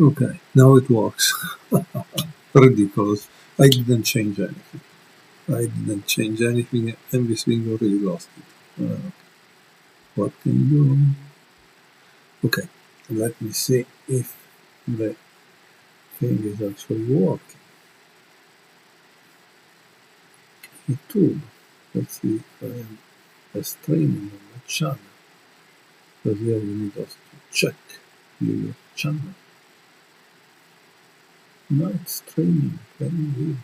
Okay, now it works. Ridiculous. I didn't change anything. And this thing already lost it. What can you do? Okay, let me see if the thing is actually working. YouTube. Let's see if I am streaming on my channel. Because here we need us to check your channel. Night streaming, very weird.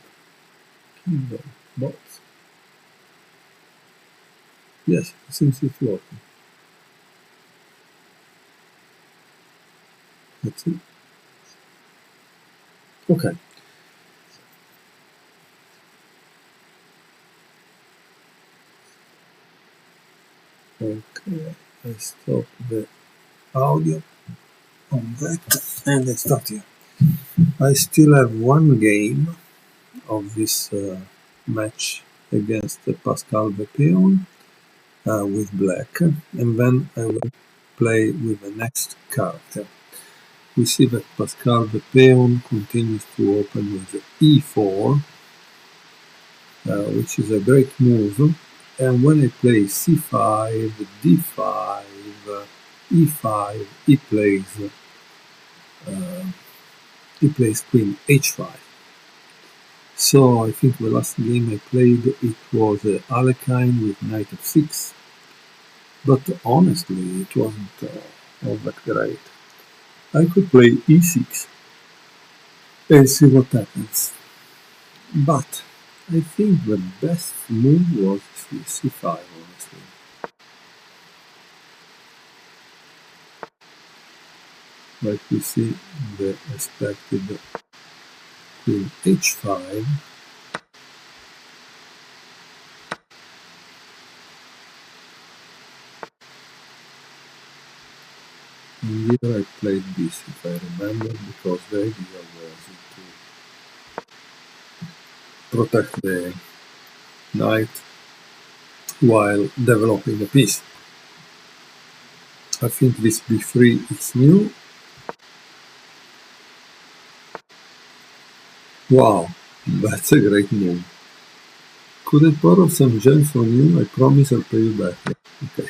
Kingdom, bots. Yes, it seems it's working. That's it. Okay. Okay, I stop the audio on that and I start here. I still have one game of this match against Pascal Bepeon with black, and then I will play with the next character. We see that Pascal Bepeon continues to open with e4, which is a great move, and when I play c5, d5, e5, he plays queen h5. So I think the last game I played, it was Alekhine with knight f6, but honestly it wasn't all that great. I could play e6 and see what happens, but I think the best move was c5, honestly. Like we see the expected queen h5, and here I played this, if I remember, because the idea was to protect the knight while developing a piece. I think this b3 is new. Wow, that's a great move. Could I borrow some gems from you? I promise I'll pay you back. Okay.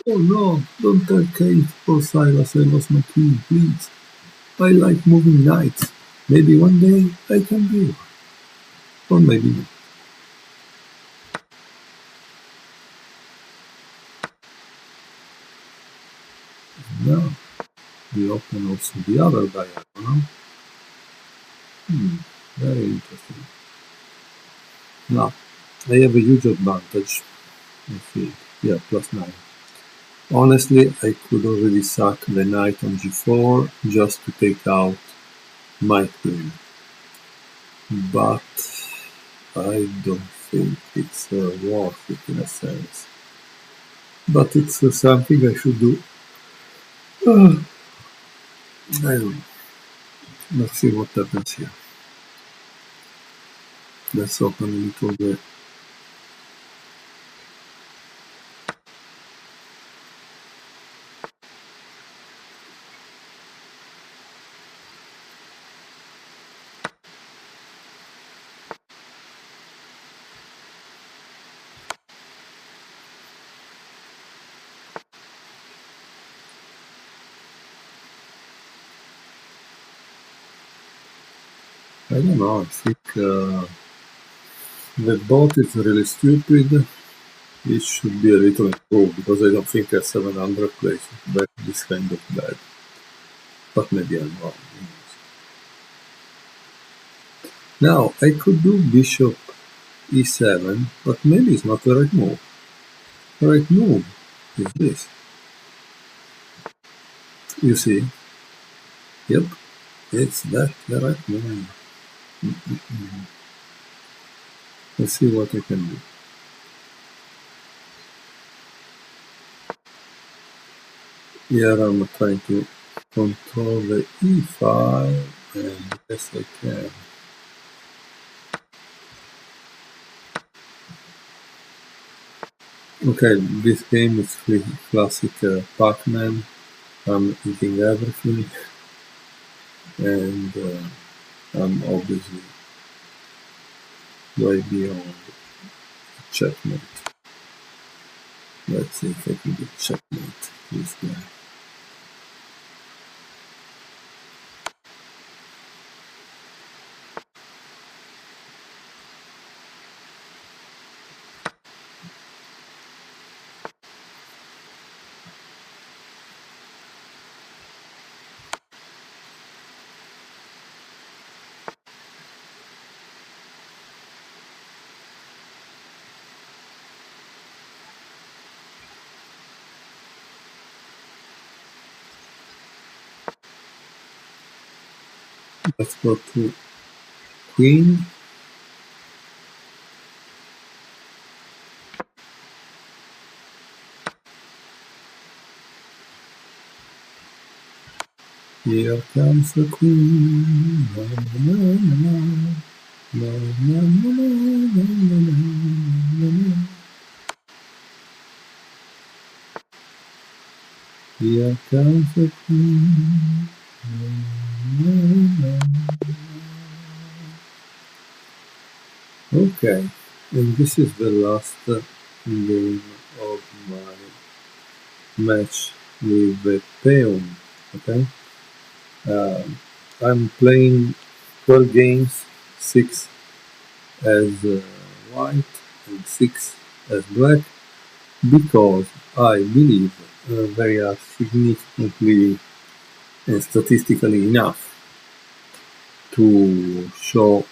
Oh no, don't tell Kate or Silas I lost my key, please. I like moving knights. Maybe one day I can be. Or maybe not. Now, we open also the other diagonal. Very interesting. Now, I have a huge advantage, I think. Yeah, +9. Honestly, I could already sack the knight on g4 just to take out my queen. But I don't think it's worth it in a sense. But it's something I should do. I don't know. Let's see what happens here. Let's open a little bit. I don't know, I think the bot is really stupid. It should be a little improved because I don't think a 700 plays this kind of bad. But maybe I'm wrong. Now, I could do bishop e7, but maybe it's not the right move. The right move is this. You see? Yep, it's that, the right move. Let's see what I can do. Here I'm trying to control the e5, and yes I can. Okay, this game is classic Pac-Man. I'm eating everything, and I'm obviously way beyond checkmate. Let's see if I can get checkmate this guy. Let's go to queen. Here comes the queen. Na, na, na, na, na, na, na, na, na, na, na. Here comes the queen. Na, na, na. Okay, and this is the last game of my match with the peon. Okay, I'm playing 12 games, 6 as white and 6 as black, because I believe they are significantly and statistically enough to show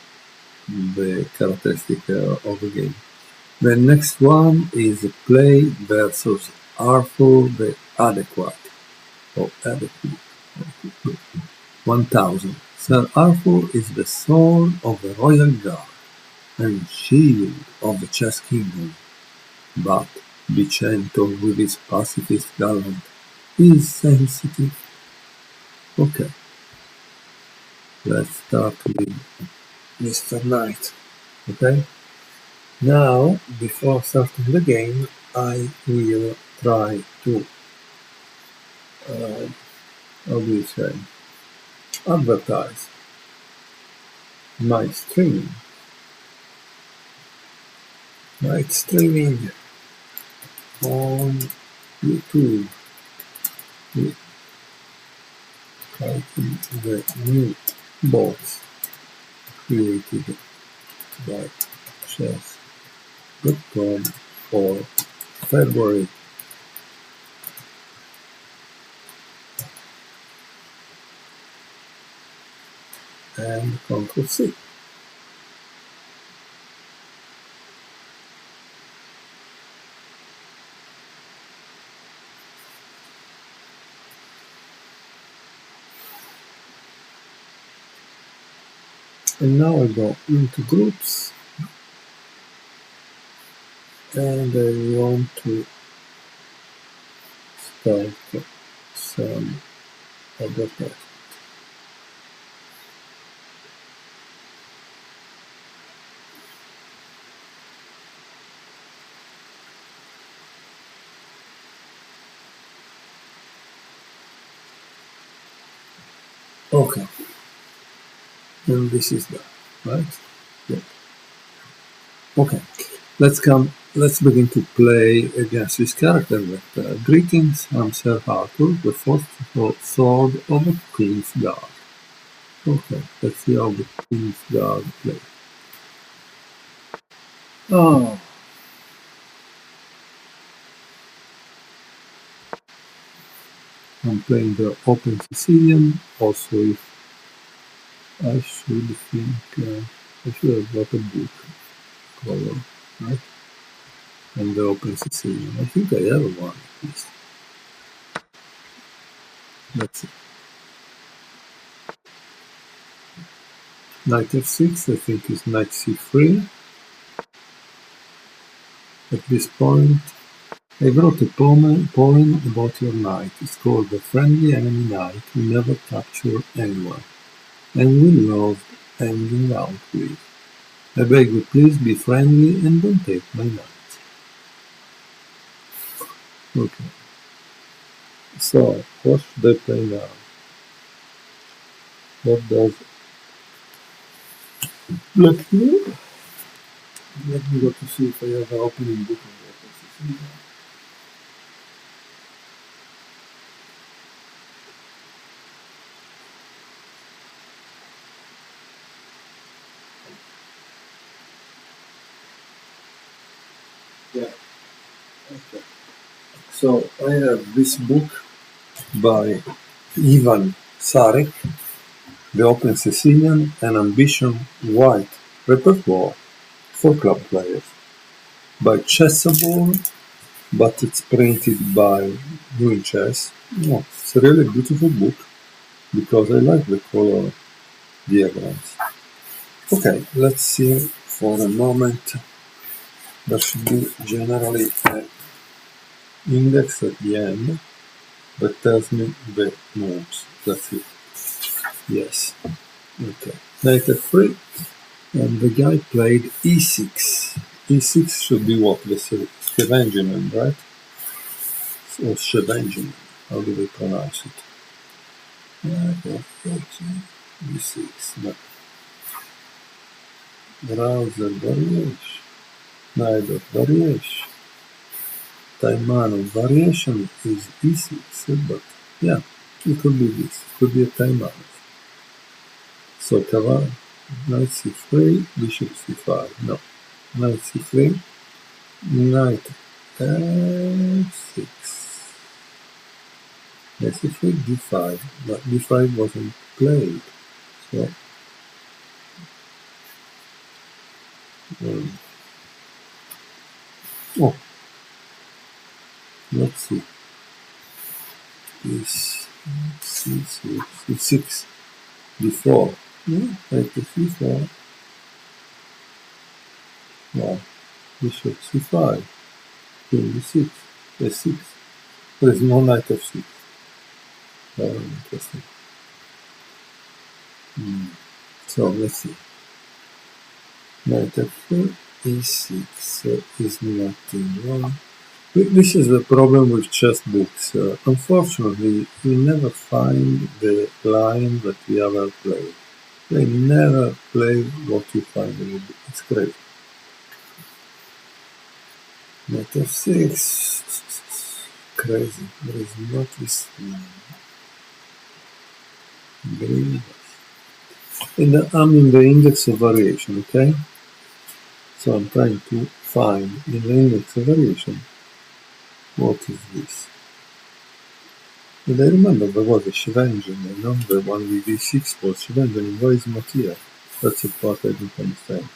the characteristic of the game. The next one is play versus Arthur the Adequate, or Adequate, 1000. Sir Arthur is the sword of the royal guard and shield of the chess kingdom, but be gentle with his pacifist gallant. He is sensitive. Okay, let's start with Mr. Knight. Okay, now before starting the game, I will try to, how do you say, advertise my streaming. Night streaming on YouTube with typing the new box created by chess.com for February. And Ctrl C. And now I go into groups, and I want to start some advertising. Okay, and this is done, right? Yeah. Okay, let's begin to play against this character with greetings. I'm Sir Arthur, the fourth sword of the Queen's Guard. Okay, let's see how the Queen's Guard plays. Oh. I'm playing the Open Sicilian. Also, if I should think, I should have got a book color, right? And the Open Sicilian. I think I have one at least. Let's see. Knight f6, I think is knight c3. At this point, I wrote a poem about your knight. It's called The Friendly Enemy Knight Who Never Captured Anyone, and we loved hanging out with. I beg you, please be friendly and don't take my knight. Okay. So, what should I play now? What does black do? Let me go to see if I have an opening book on that. Yeah, okay. So, I have this book by Ivan Sarek, The Open Sicilian and Ambition White Repertoire for Club Players by Chessable, but it's printed by Doing Chess. Oh, it's a really beautiful book because I like the color diagrams. Okay, let's see for a moment. There should be generally an index at the end that tells me the moves. That's it. Yes. Okay. Knight f3, and the guy played e6. e6 should be what? The Scheveningen, right? Or Scheveningen. How do they pronounce it? e6. No. Browser variation. Neither variation. Time of variation is e6, but yeah, it could be this. It could be a time out. So Cavalry, knight c3, bishop c5. No. Knight c3, knight f6. Knight c3, d5. But d5 wasn't played. So oh, let's see. This c6, d4. Yeah, knight to c4. Wow. Bishop c5. King d6. a6. There is no knight f6. Very interesting. So let's see. Knight f4, e6 is nothing wrong. This is the problem with chess books. Unfortunately, you never find the line that the other play. They never play what you find in the book. It's crazy. Knight f6, crazy. There is not this line. And I'm in the index of variation, okay? So I'm trying to find in the index of variation what is this. And I remember there was a Scheveningen, you know, the one with d6 was Scheveningen. Why is not here? That's the part I don't understand.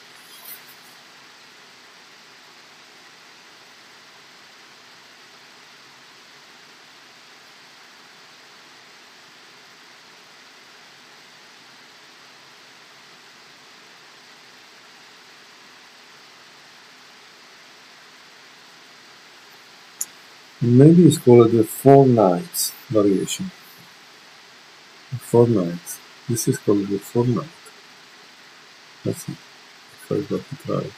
Maybe it's called the four knights variation. Four knights. This is called the four knight. Let's see if I got it right.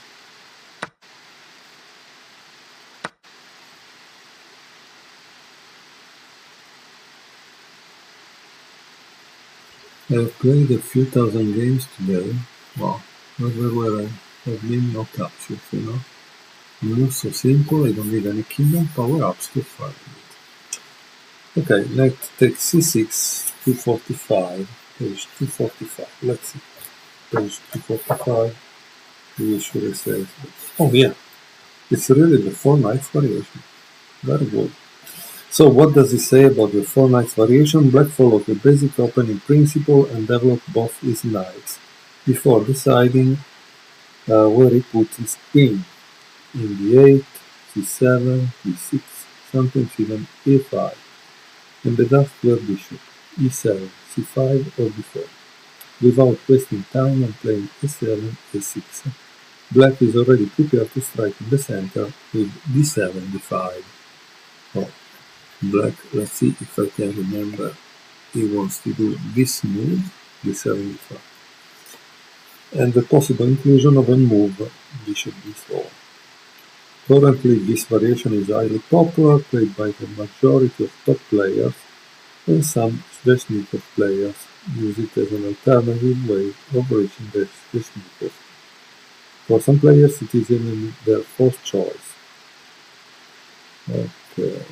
I've played a few thousand games today. Wow, everywhere I have been, no captures, you know. Moves so simple, I don't need any kingdom power-ups to fight it. Okay, knight takes c6, 245, page 245. Let's see. Page 245. We should say. Oh yeah, it's really the four knights variation. Very good. So what does it say about the four knights variation? Black followed the basic opening principle and developed both his knights before deciding where he put his queen. In d8, c7, d6, sometimes even a5, and the after bishop, e7, c5 or d4. Without wasting time and playing a7, a6, black is already prepared to strike in the center with d7, d5. Oh, black, let's see if I can remember, he wants to do this move, d7, d5. And the possible inclusion of a move, bishop d4. Currently, this variation is highly popular, played by the majority of top players, and some Sveshnikov players use it as an alternative way of reaching the Sveshnikov. For some players, it is even their first choice. Okay.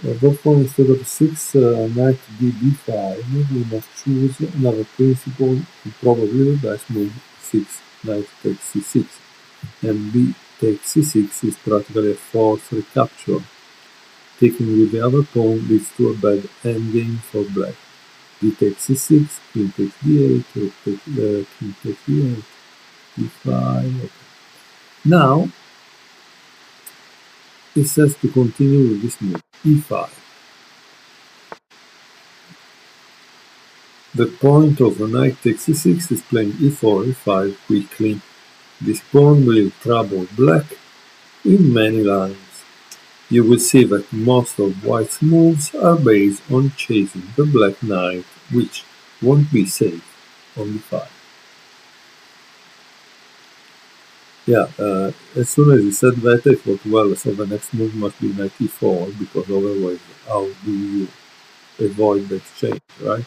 Therefore, instead of 6 knight d5, we must choose another principle, and probably the best move 6 knight takes c6. And b takes c6 is practically a forced recapture. Taking with the other pawn leads to a bad endgame for black. D takes c6, queen takes d8, king takes d8, d5. Okay. Now, it says to continue with this move, e5. The point of the knight takes c6 is playing e4, e5 quickly. This pawn will trouble black in many lines. You will see that most of white's moves are based on chasing the black knight, which won't be safe on d5. Yeah, as soon as he said that, I thought, well, so the next move must be knight e4, because otherwise how do you avoid the exchange, right?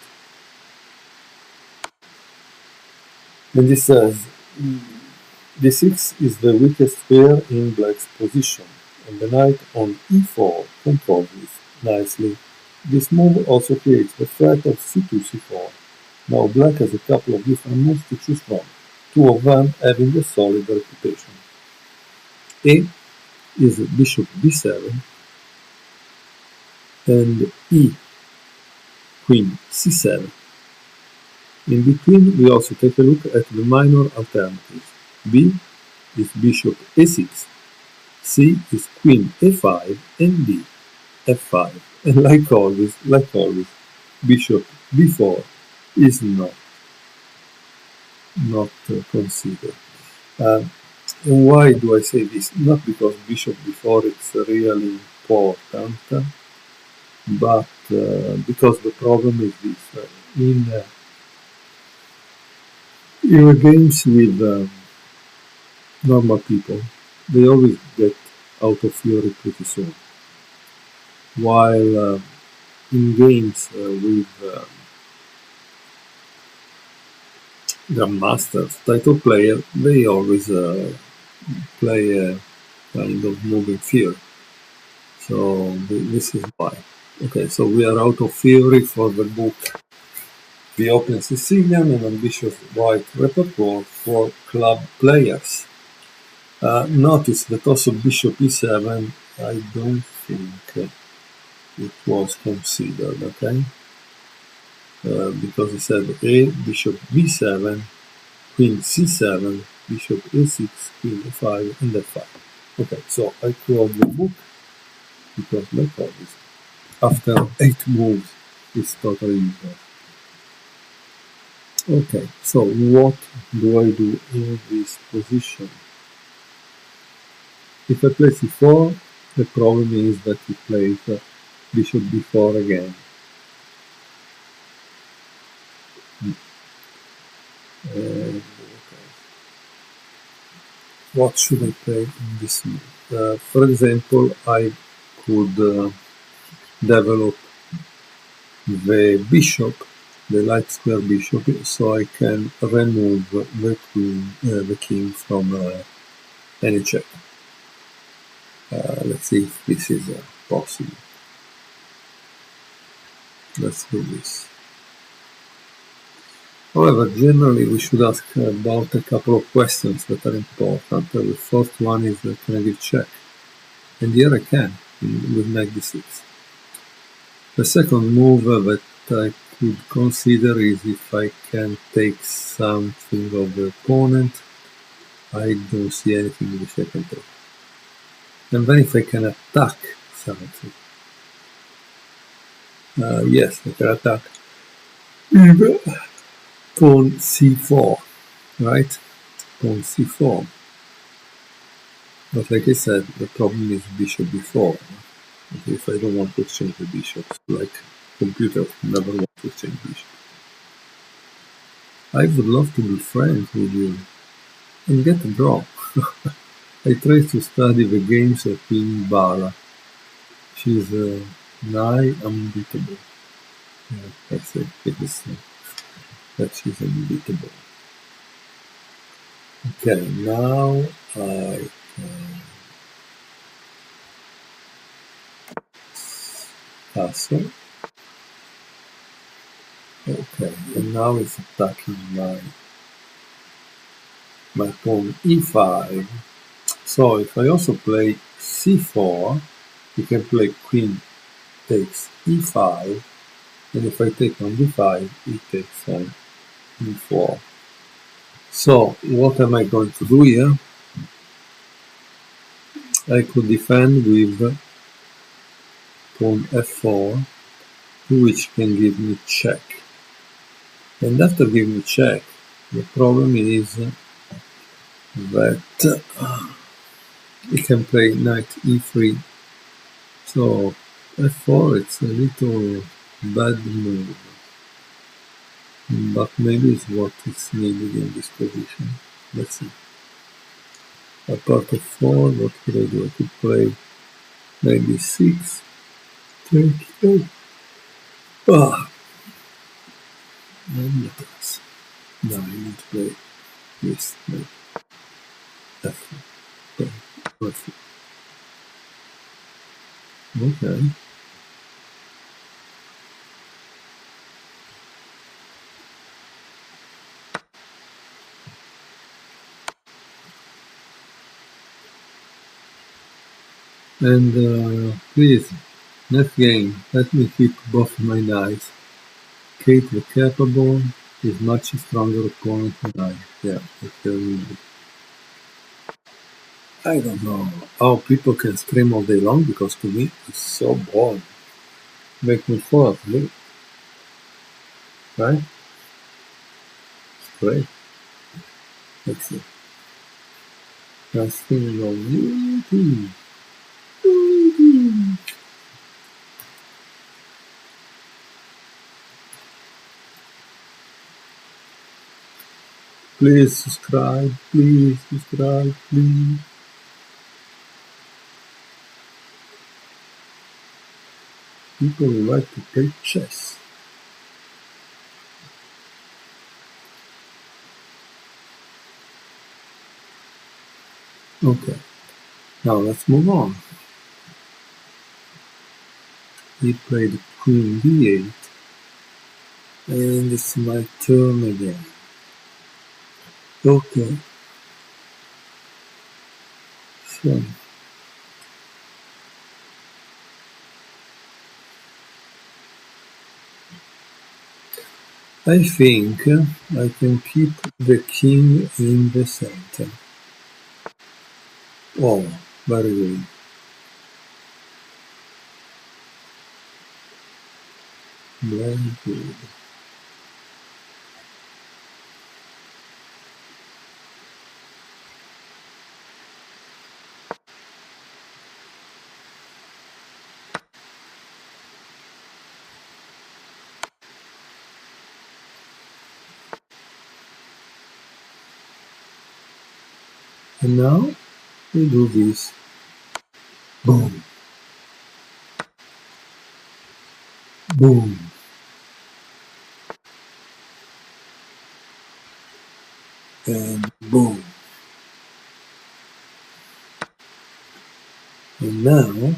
And he says, d6 is the weakest square in black's position, and the knight on e4 controls this nicely. This move also creates the threat of c2, c4. Now black has a couple of different moves to choose from, two of them having a solid reputation. A is bishop b7, and E, queen c7. In between, we also take a look at the minor alternatives. B is bishop a6, C is queen a5, and D f5. And like always, bishop b4 is not considered. And why do I say this? Not because bishop b4 is really important, but because the problem is this. In games with normal people, they always get out of theory pretty soon. While in games with grandmasters, title player, they always play a kind of moving theory. So this is why. Okay, so we are out of theory for the book The Open Sicilian and Ambitious White Repertoire for Club Players. Notice that also bishop e7, I don't think it was considered, okay? Because it said A, bishop b7, queen c7, bishop a6, queen a5, and f5. Okay, so I close the book because like always, after 8 moves, it's totally useless. Okay, so what do I do in this position? If I play c4, the problem is that he plays bishop b4 again. Okay. What should I play in this move? For example, I could develop the bishop, the light square bishop, so I can remove the king from any check. Let's see if this is possible. Let's do this. However, generally we should ask about a couple of questions that are important. The first one is, can I give check? And here I can, with knight d6. The second move that I could consider is if I can take something of the opponent. I don't see anything which I can take. And then if I can attack something. Yes, I can attack pawn c4, right? Pawn c4. But like I said, the problem is bishop b4. If I don't want to exchange the bishops, like computers never want to exchange bishops. I would love to be friends with you and get a draw. I try to study the games of Queen Bala. She's nigh unbeatable. Yeah, that's it. It's that she's unbeatable. Okay, now I can castle. Okay, and now it's attacking my pawn e5. So if I also play c4, you can play queen takes e5, and if I take on d5, it takes on e4. So what am I going to do here? I could defend with pawn f4, which can give me check. And after giving me check, the problem is that it can play knight e3. So f4, it's a little bad move, but maybe it's what is needed in this position. Let's see. Apart of 4, what could I do? I could play maybe 6, take 8. Ah, and what else? Now I need to play this, like f4. Okay, perfect. Okay. And please, next game, let me keep both my knights. Kate the Capable is much stronger opponent than I. Yeah, I don't know how people can stream all day long, because to me it's so boring. Make me fall asleep. Right? It's great. Let's see. Just streaming on YouTube. Please subscribe, please subscribe, please. People who like to play chess. Okay, now let's move on. He played queen d8, and it's my turn again. Okay, so I think I can keep the king in the center. Oh, very good. Very good. And now we do this. Boom. Boom. And boom. And now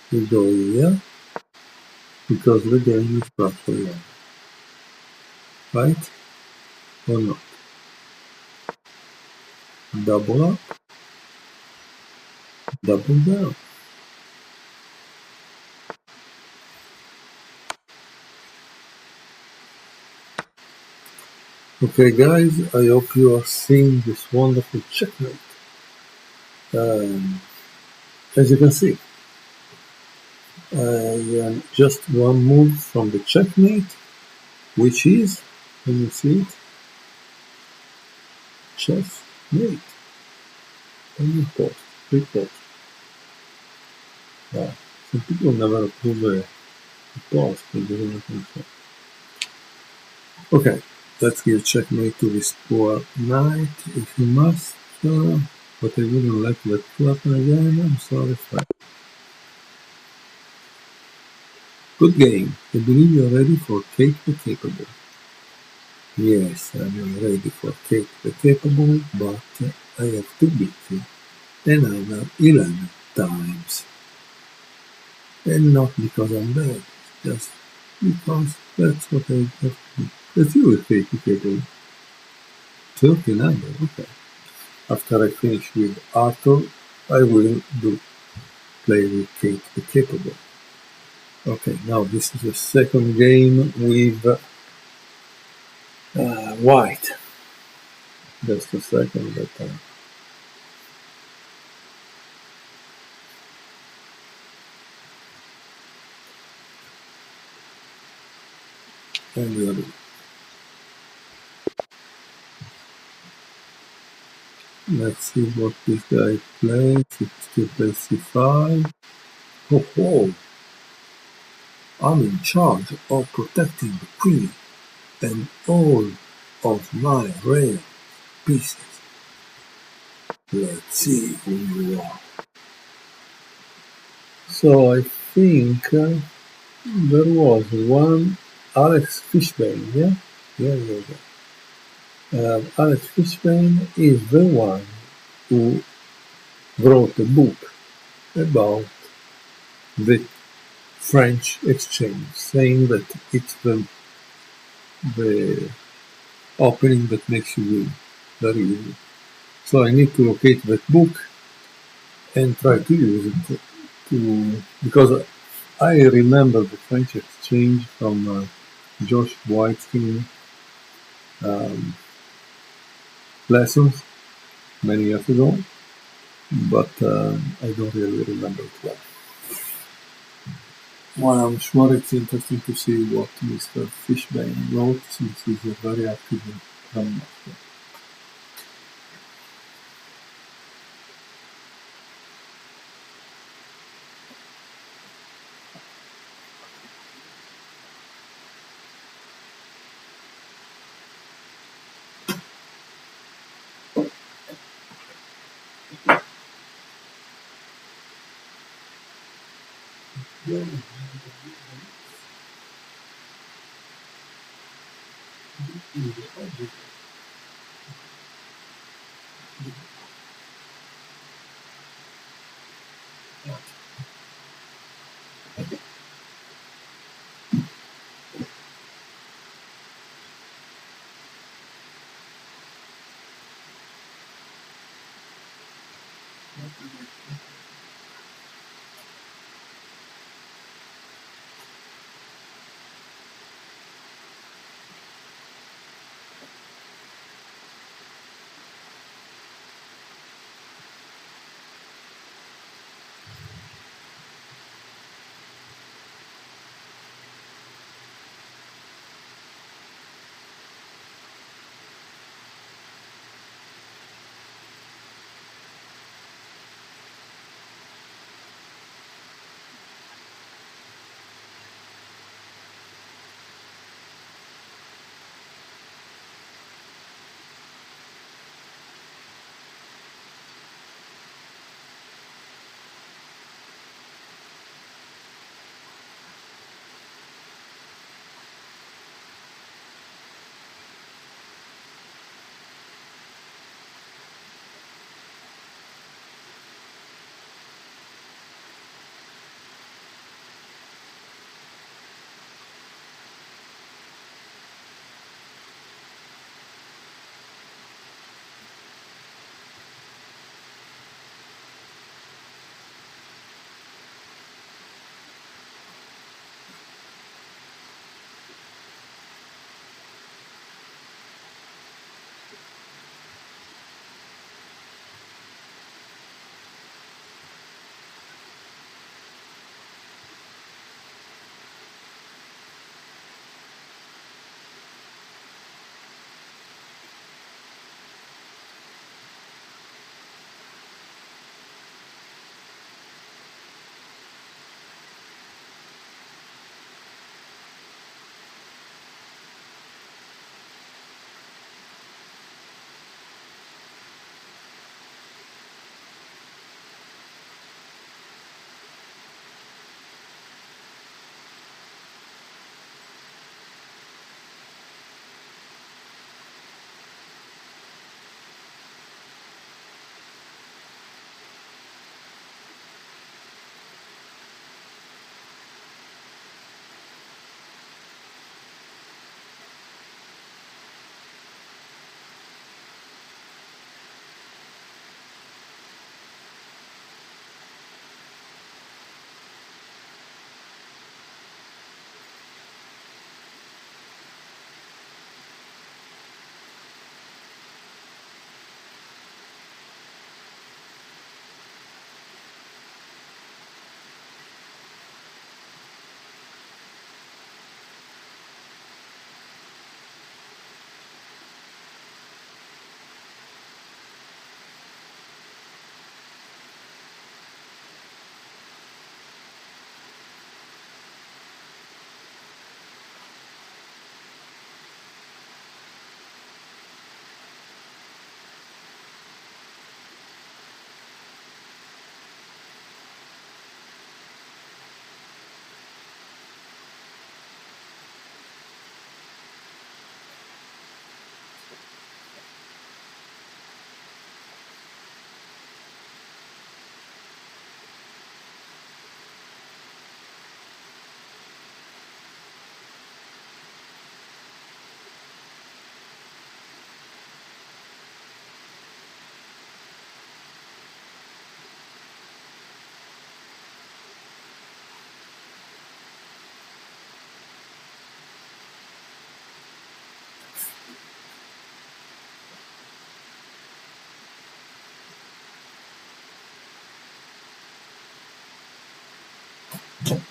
we go here, because the game is roughly on. Right? Or not? Double up, double down. Okay guys, I hope you are seeing this wonderful checkmate. As you can see, I am just one move from the checkmate, which is, can you see it? Checkmate. Report. Wow. Some people never approve a post, but they don't think so. Okay, Let's give checkmate to this poor knight if you must, but I wouldn't like that to happen again. I'm sorry, friend. Good game. I believe you're ready for Kate the Capable. Yes, I'm ready for Kate the Capable, but I have to beat you another 11 times. And not because I'm bad, just because that's what I have to do. Let's see with Kate the Capable. 39, okay. After I finish with Arthur, I will play with Kate the Capable. Okay, now this is the second game with White. Just a second that time. And the other. Let's see what this guy plays. He still plays C5. Oh, oh, I'm in charge of protecting the queen and all of my rare pieces. Let's see who you are. So I think there was one Alex Fishbane, yeah? Yeah. Alex Fishbane is the one who wrote a book about the French exchange, saying that it's the opening that makes you win. Very easy. So I need to locate that book and try to use it because I remember the French exchange from Josh Waitzkin um, lessons many years ago, but I don't really remember it well. Well, I'm sure it's interesting to see what Mr. Fishbane wrote, since he's a very active Grandmaster. Okay,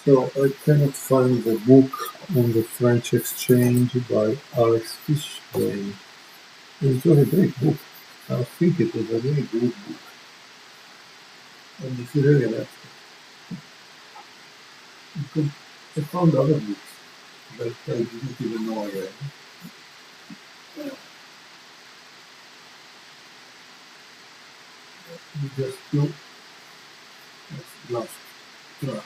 so I cannot find the book on the French exchange by Alex Fishbane. It was a great book. I think it was a very good book. And if you really like it, you can, I found other books that I didn't even know I had. You just do last try.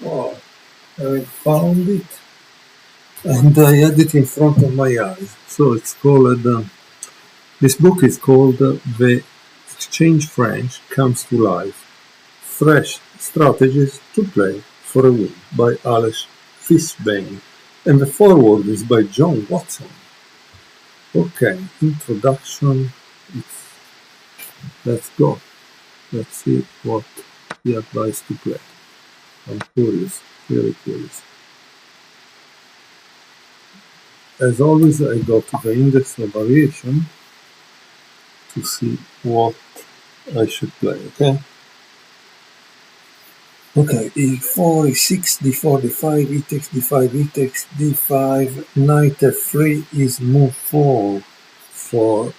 Oh, I found it and I had it in front of my eyes. So it's called, this book is called The Exchange French Comes to Life. Fresh Strategies to Play for a Win by Alex Fishbane. And the foreword is by John Watson. Okay, introduction. Let's go. Let's see what he advised to play. I'm curious, very curious. As always, I go to the index of variation to see what I should play, okay? Okay, e4, e6, d4, d5, e takes d5, e takes d5, knight f3 is move 4 for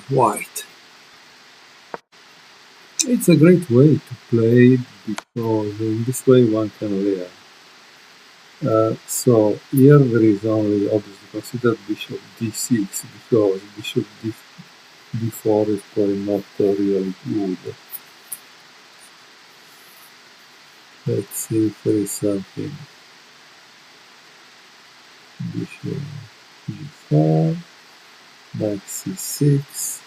white. It's a great way to play because in this way one can layer. So here there is only obviously consider bishop d6 because bishop d4 is probably not really good. Let's see if there is something. Bishop g4, knight c6,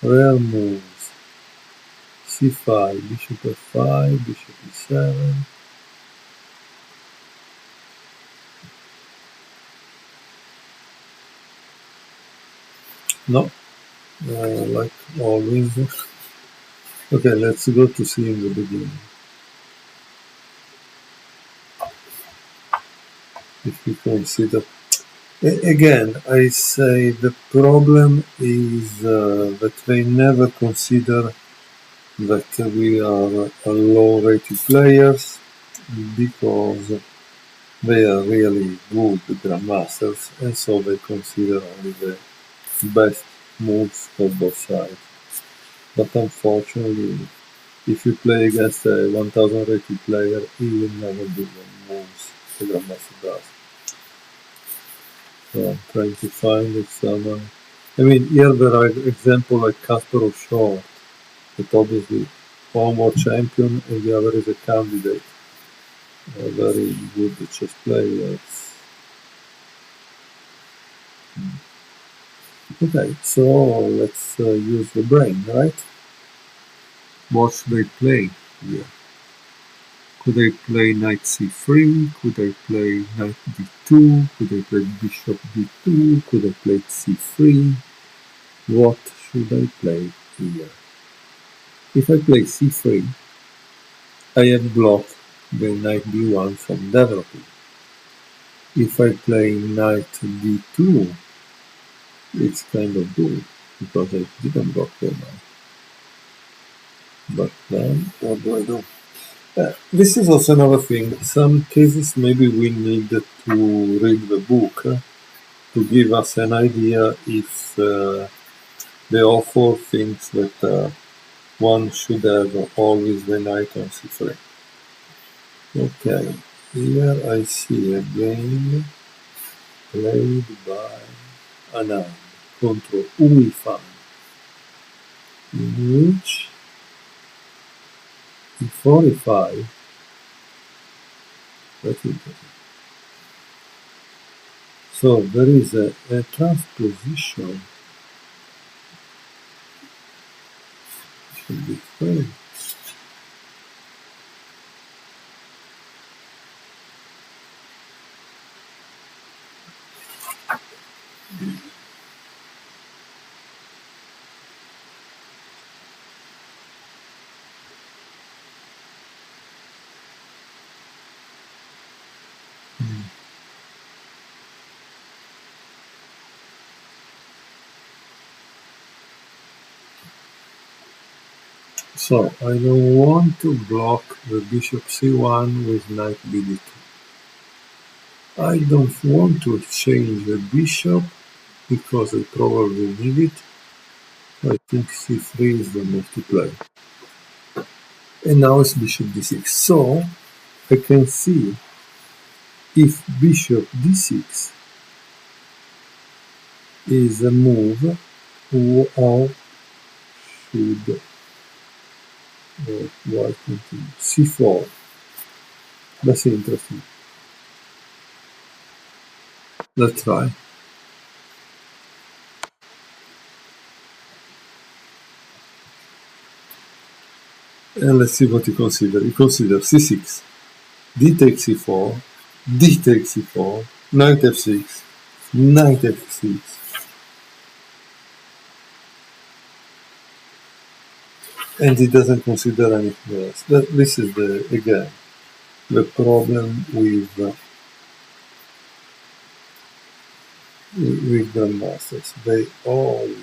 rare moves, c5, bishop f5, bishop e7. No, like always. Okay, let's go to see in the beginning. If we consider, again, I say the problem is that they never consider that we are low-rated players because they are really good grandmasters, and so they consider only the best moves for both sides. But unfortunately, if you play against a 1000 rated player, he will never do the moves the Grandmaster does. So I'm trying to find if someone. I mean, here there are examples like Kasparov Short, that obviously one more champion, and the other is a candidate, a very good chess player. Okay, so let's use the brain, right? What should I play here? Could I play knight c3? Could I play knight d2? Could I play bishop d2? Could I play c3? What should I play here? If I play c3, I have blocked the knight d1 from developing. If I play knight d2, it's kind of good because I didn't block the knight. But then, what do I do? This is also another thing. In some cases, maybe we need to read the book to give us an idea if the author thinks that one should have always the knight on c3. Okay, here I see a game played by Anand control Uefan, in which in 45, that's interesting. So there is a transposition, should be played. So I don't want to block the bishop c1 with knight bd2. I don't want to exchange the bishop because I probably need it. I think c3 is the move to play. And now it's bishop d6. So I can see if bishop d6 is a move, or should white continue? c4. That's interesting. Let's try. And let's see what you consider. You consider c6, d takes c4, d takes c4, knight f6, knight f6. And he doesn't consider anything else. This is again the problem with grandmasters. They always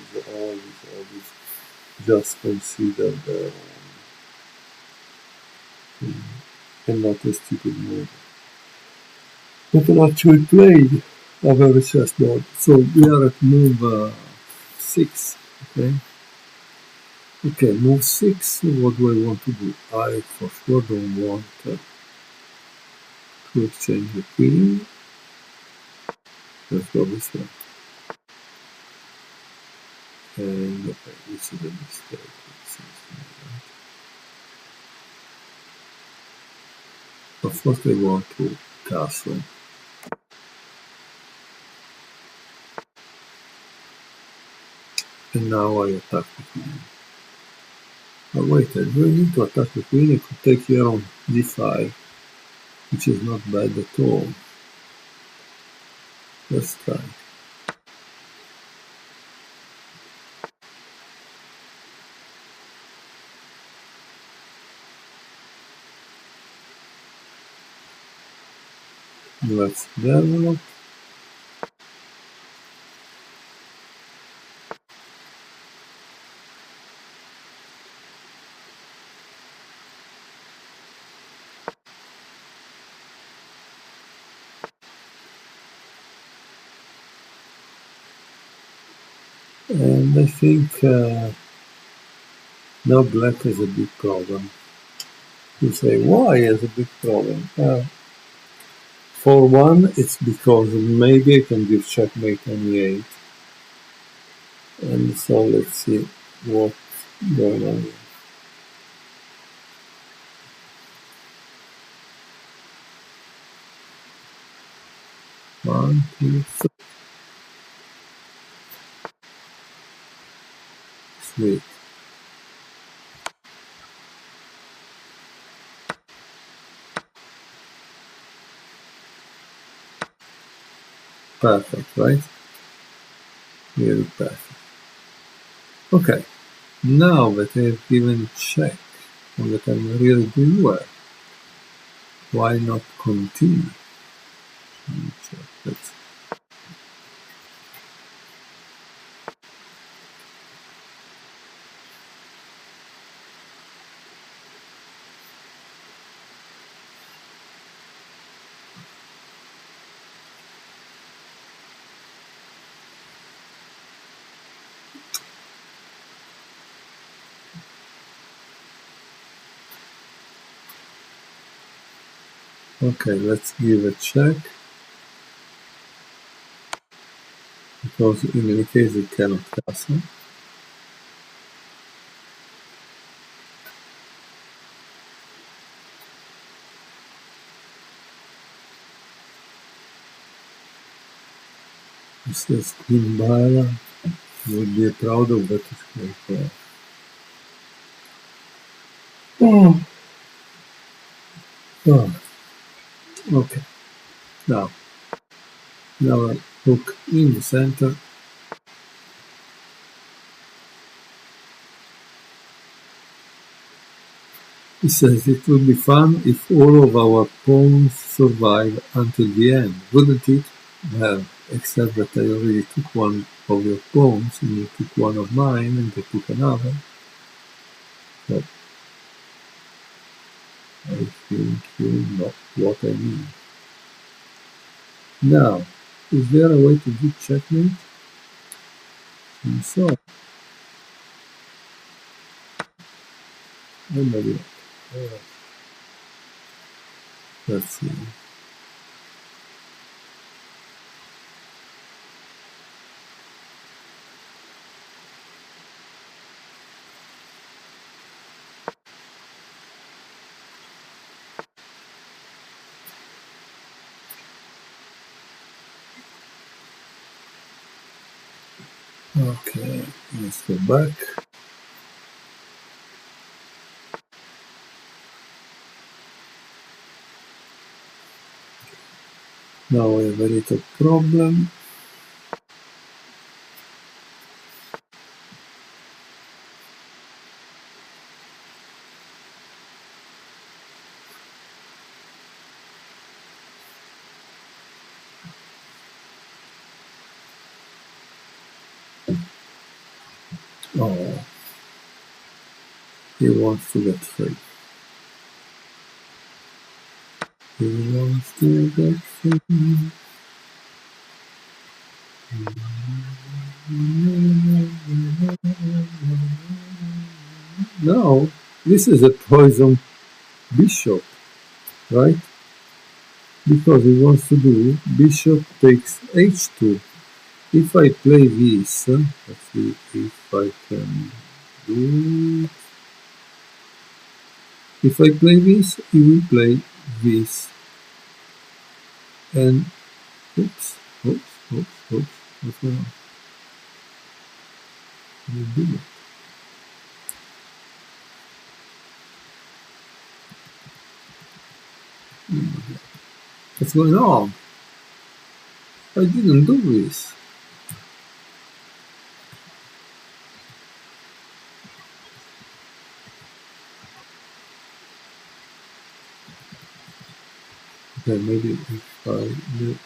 just consider their own, and not a stupid move. But an actually played a very chessboard. So we are at move 6. Okay. Okay, move 6. What do I want to do? I for sure don't want to exchange the queen. Let's go this way. And okay, this is a mistake. But first I want to castle. And now I attack the queen. But wait, do I need to attack the queen? I could take here on d5, which is not bad at all. Let's try. Let's develop. And I think Now black has a big problem. You say, why has a big problem? For one, it's because maybe I can give checkmate on e8. And so let's see what's going on here. One, two, three. Sweet. Perfect, right? Really perfect. Okay, now that I've given check and that I'm really doing well, why not continue? Let's Okay, let's give a check, because in any case it cannot castle. This is Queen Bala. Would be proud of that. Oh. Okay. Now hook in the center. He says it would be fun if all of our pawns survive until the end, wouldn't it? Well, except that I already took one of your pawns, and you took one of mine, and I took another. But I think you know what I mean. Now, is there a way to do checkmate? And so, maybe not. Let's see. Okay, let's go back. Now we have a little problem. Oh, he wants to get free. He wants to get free. Now, this is a poison bishop, right? Because he wants to do bishop takes h2. If I play this, let's see if I can do it. If I play this, he will play this. And oops, what's going on? What's going on? I didn't do this. Okay, maybe if I do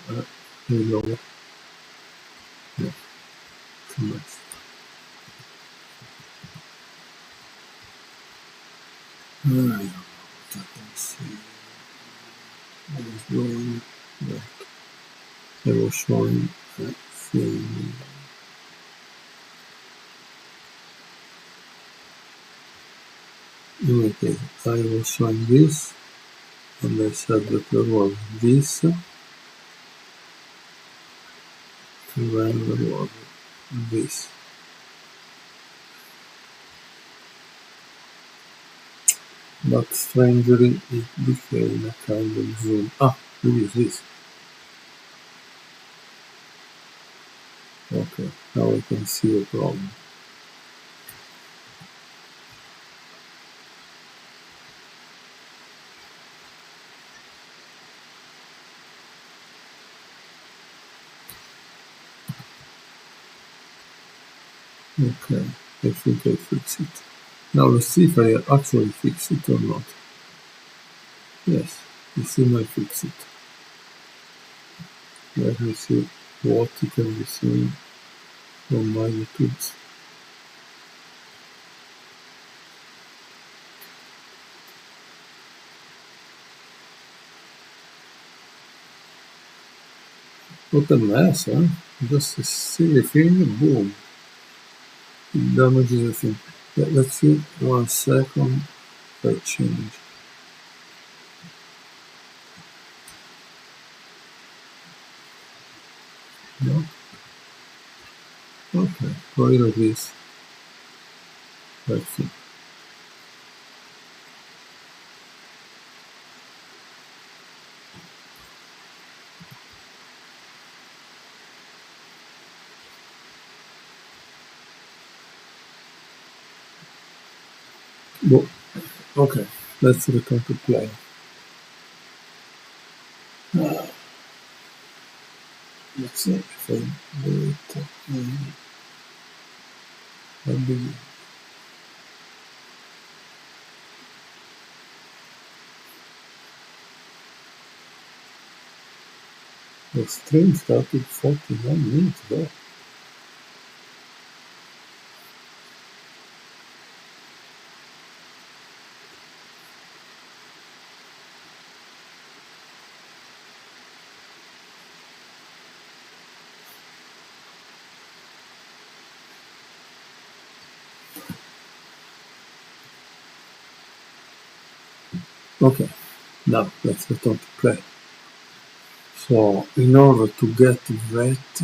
lower. Yeah, too much. I can see. I was going back. I was showing that thing. In any case, I was showing this, and I said that there was this, and then there was this. But strangely, it became a kind of zoom. Ah, who is this? Okay, now I can see the problem. Okay, I think I fixed it. Now let's see if I actually fix it or not. Yes, you see I fix it. Let me see what you can be seen on my YouTube. What a mess, huh? Just a silly thing, boom. It damages the thing. Let's see 1 second if I change. No? Okay, go rid of this. Let's see. Well, okay, let's return to play. Let's see if I do it. Maybe the stream started 41 minutes ago. Okay, now let's return to play. So, in order to get that,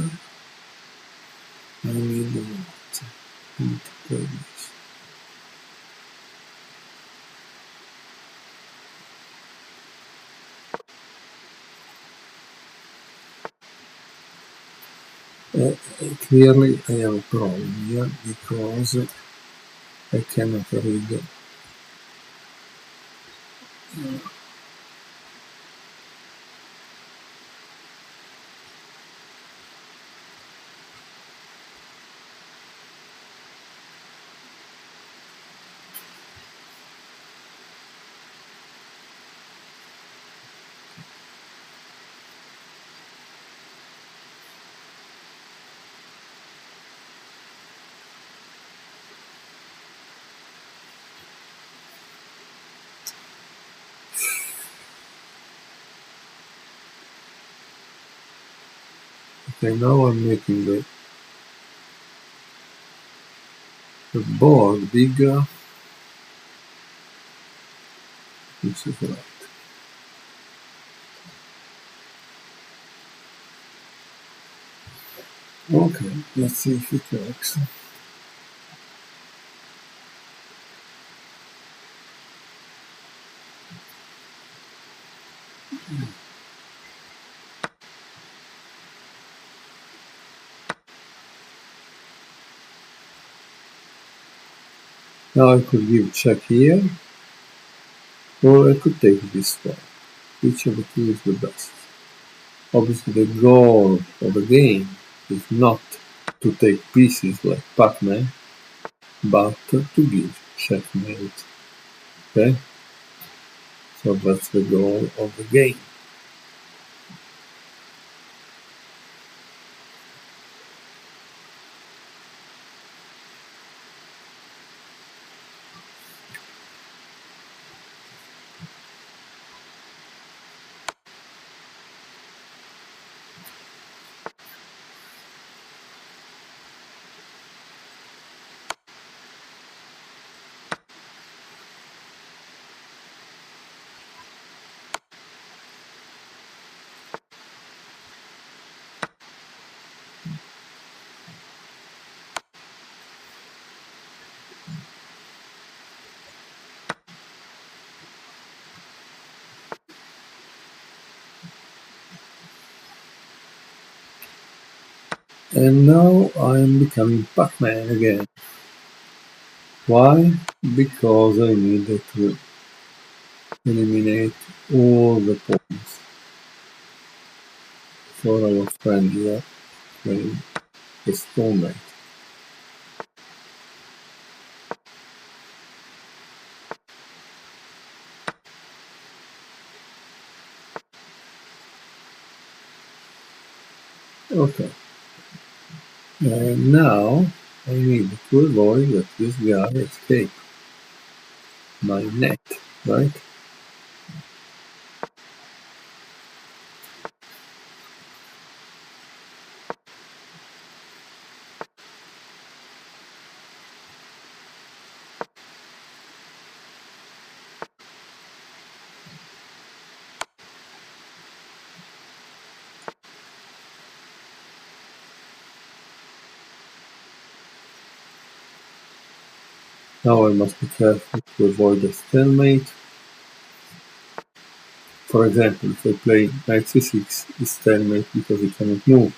I need what? I need to play this. Clearly, I have a problem here because I cannot read. Okay, now I'm making the board bigger. This is right. Okay, let's see if it works. Now I could give check here, or I could take this one. Which of the two is the best? Obviously, the goal of the game is not to take pieces like Pac-Man, but to give checkmate. Okay? So that's the goal of the game. And now I'm becoming Pac-Man again. Why? Because I needed to eliminate all the points for our friend here playing the Stone Knight. Okay. And now I need to avoid that this guy escape my net, right? Now I must be careful to avoid a stalemate. For example, if I play knight c6, it's stalemate because he cannot move.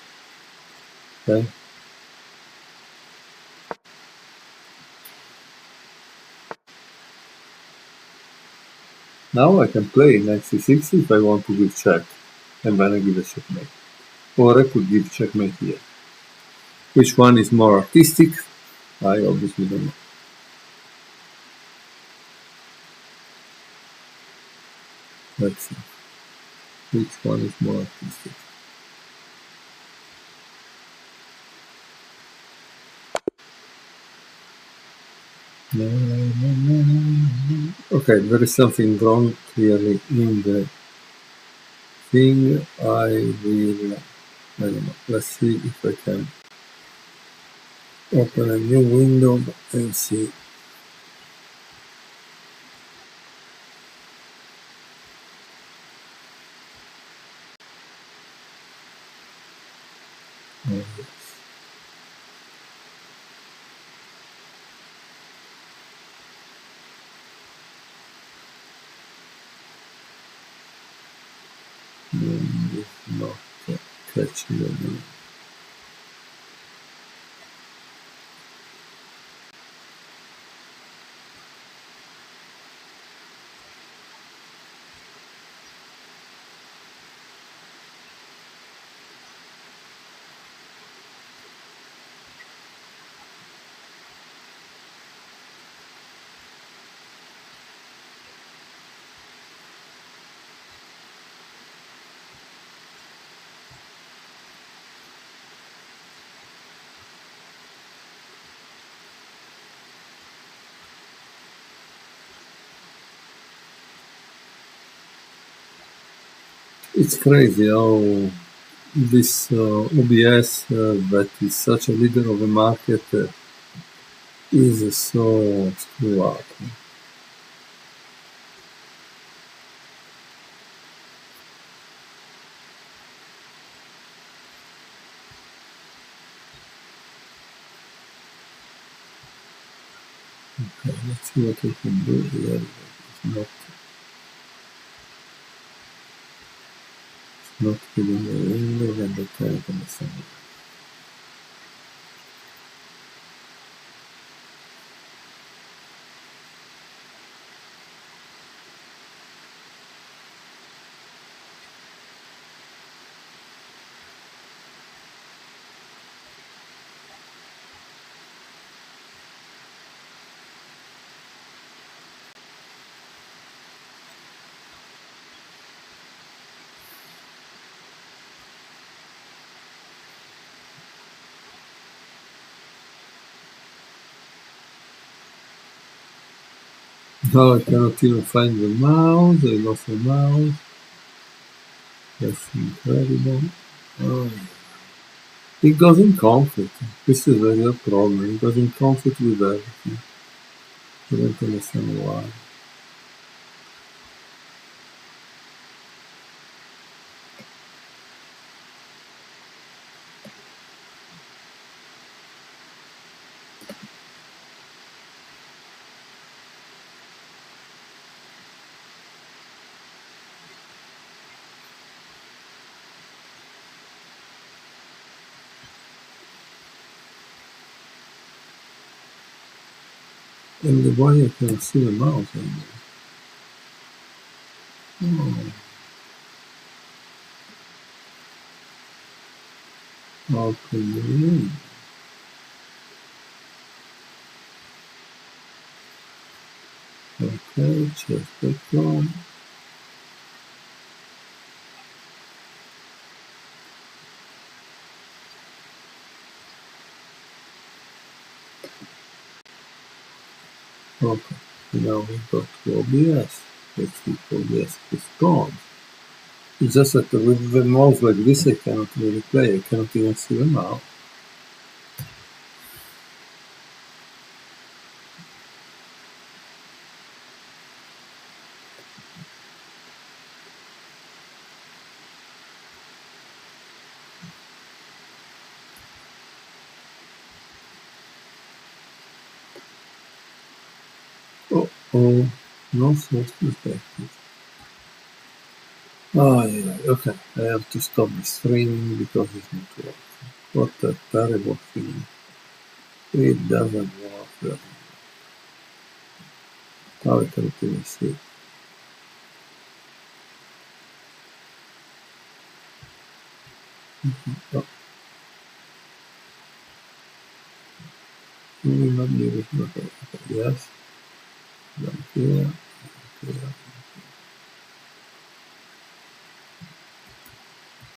Okay? Now I can play knight c6 if I want to give check, and then I give a checkmate. Or I could give checkmate here. Which one is more artistic? I obviously don't know. Let's see. Which one is more artistic? Okay, there is something wrong clearly in the thing. I don't know. Let's see if I can open a new window and see. Oh, yes. It's not catching the name. It's crazy how this OBS that is such a leader of the market is so screwed up. Okay, let's see what we can do here. Not killing the window and the character understand. Now I cannot even find the mouse. I lost the mouse. That's incredible. Oh, it goes in conflict. This is a real problem. It goes in conflict with everything. I don't understand why. And why I cannot see the mouse anymore? Oh, how convenient. Okay, check that one. Okay, now we go to OBS. Let's see if OBS responds. It's just that with the mouse like this, I cannot really play. I cannot even see the mouse. Oh, no source detected. Oh, yeah, okay. I have to stop the streaming because it's not working. What a terrible thing. It doesn't work. How can it even see? Oh, you will not be able to. Okay, yes. Down here. Here.